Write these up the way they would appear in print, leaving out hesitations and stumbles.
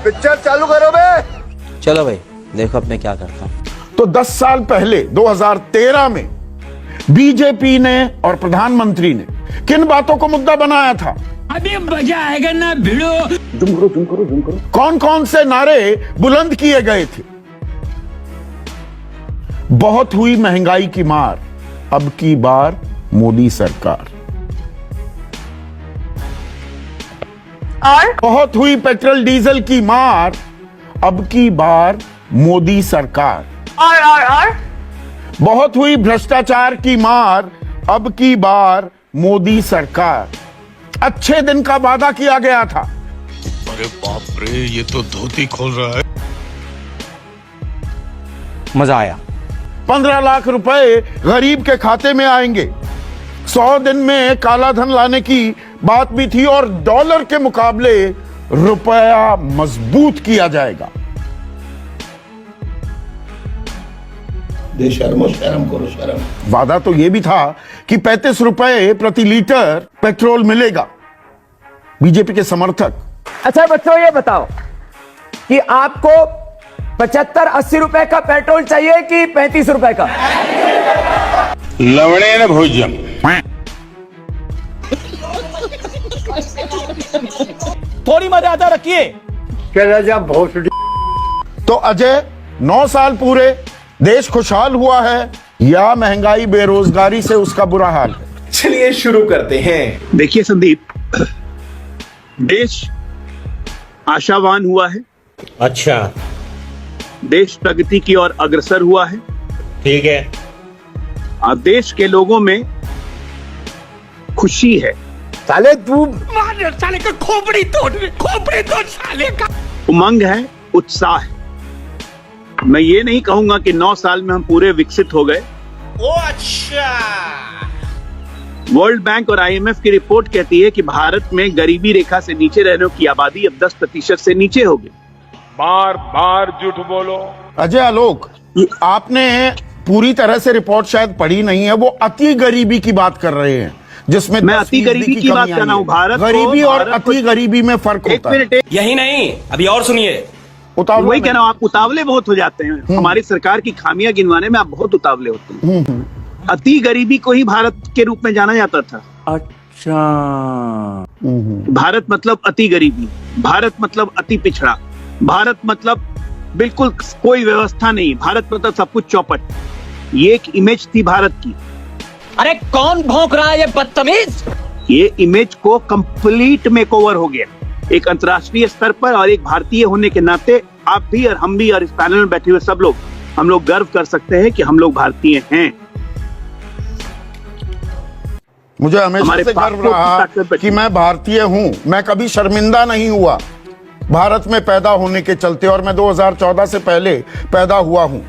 Picture चालू करो बे। चलो भाई देखो अब मैं क्या करता हूँ। तो 10 साल पहले 2013 में बीजेपी ने और प्रधानमंत्री ने किन बातों को मुद्दा बनाया था? अभी मजा आएगा ना भिड़ो। जूम करो। कौन कौन से नारे बुलंद किए गए थे? बहुत हुई महंगाई की मार, अब की बार मोदी सरकार। और बहुत हुई पेट्रोल डीजल की मार, अब की बार मोदी सरकार। और बहुत हुई भ्रष्टाचार की मार, अब की बार मोदी सरकार। अच्छे दिन का वादा किया गया था। अरे बाप रे, ये तो धोती खोल रहा है। मजा आया। 15 लाख रुपए गरीब के खाते में आएंगे। 100 दिन में काला धन लाने की बात भी थी और डॉलर के मुकाबले रुपया मजबूत किया जाएगा। शर्म करो। वादा तो यह भी था कि 35 रुपए प्रति लीटर पेट्रोल मिलेगा। बीजेपी के समर्थक। अच्छा बच्चों ये बताओ कि आपको 75-80 रुपए का पेट्रोल चाहिए कि 35 रुपए का? लवणे न भोजन। थोड़ी मर्यादा रखिए। तो अजय 9 साल पूरे देश खुशहाल हुआ है या महंगाई बेरोजगारी से उसका बुरा हाल है? चलिए शुरू करते हैं। देखिए संदीप, देश आशावान हुआ है। अच्छा, देश प्रगति की ओर अग्रसर हुआ है। ठीक है। अब देश के लोगों में खुशी है। साले तू मार साले का खोपड़ी तोड़ साले का। उमंग है, उत्साह है। मैं ये नहीं कहूंगा कि 9 साल में हम पूरे विकसित हो गए। ओ अच्छा। वर्ल्ड बैंक और IMF की रिपोर्ट कहती है कि भारत में गरीबी रेखा से नीचे रहने की आबादी अब 10% से नीचे हो गई। बार बार झूठ बोलो। अजय आलोक, आपने पूरी तरह से रिपोर्ट शायद पढ़ी नहीं है। वो अति गरीबी की बात कर रहे हैं जिसमें मैं अति गरीबी की बात कर रहा हूं। भारत गरीबी और अति गरीबी में फर्क होता है। यही नहीं, अभी और सुनिए। वही कह रहा हूं, आप उतावले बहुत हो जाते हैं। हमारी सरकार की खामियां गिनवाने में आप बहुत उतावले होते हैं। अति गरीबी को ही भारत के रूप में जाना जाता था। अच्छा। भारत मतलब अति गरीबी, भारत मतलब अति पिछड़ा, भारत मतलब बिल्कुल कोई व्यवस्था नहीं, भारत मतलब सब कुछ चौपट। ये एक इमेज थी भारत की। अरे कौन भौंक रहा है ये बदतमीज? ये इमेज को कंप्लीट मेकओवर हो गया एक अंतर्राष्ट्रीय स्तर पर। और एक भारतीय होने के नाते आप भी और हम भी और इस पैनल में बैठे हुए सब लोग, हम लोग गर्व कर सकते हैं कि हम लोग भारतीय हैं। मुझे हमेशा से गर्व रहा कि मैं भारतीय हूं। मैं कभी शर्मिंदा नहीं हुआ भारत में पैदा होने के चलते, और मैं 2014 से पहले पैदा हुआ हूं।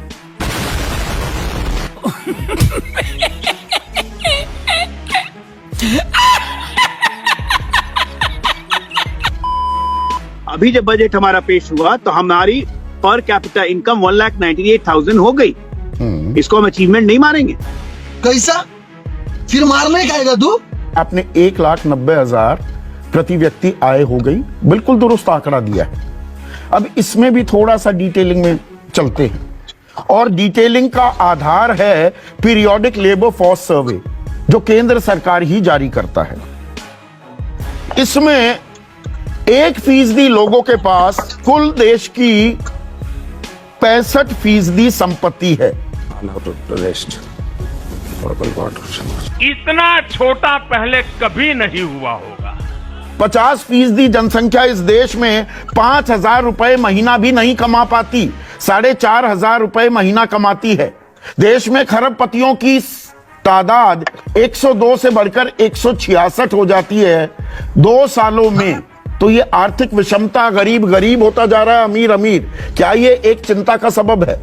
अभी जब बजट हमारा पेश हुआ तो हमारी पर कैपिटा इनकम 1,98,000 हो गई। इसको हम अचीवमेंट नहीं मानेंगे। कैसा फिर मारने का आएगा तू? आपने 1,90,000 प्रति व्यक्ति आय हो गई, बिल्कुल दुरुस्त आंकड़ा दिया है। अब इसमें भी थोड़ा सा डिटेलिंग में चलते हैं, और डिटेलिंग का आधार है पीरियोडिक लेबर फोर्स सर्वे जो केंद्र सरकार ही जारी करता है। इसमें 1% लोगों के पास कुल देश की 65% संपत्ति है। इतना छोटा पहले कभी नहीं हुआ होगा। 50% जनसंख्या इस देश में 5,000 रुपए महीना भी नहीं कमा पाती, 4,500 रुपए महीना कमाती है। देश में खरबपतियों की तादाद 102 से बढ़कर 166 हो जाती है 2 सालों में। तो ये आर्थिक विषमता, गरीब गरीब होता जा रहा है, अमीर अमीर, क्या ये एक चिंता का सबब है?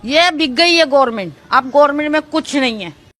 ये बिक गई है गवर्नमेंट। अब गवर्नमेंट में कुछ नहीं है।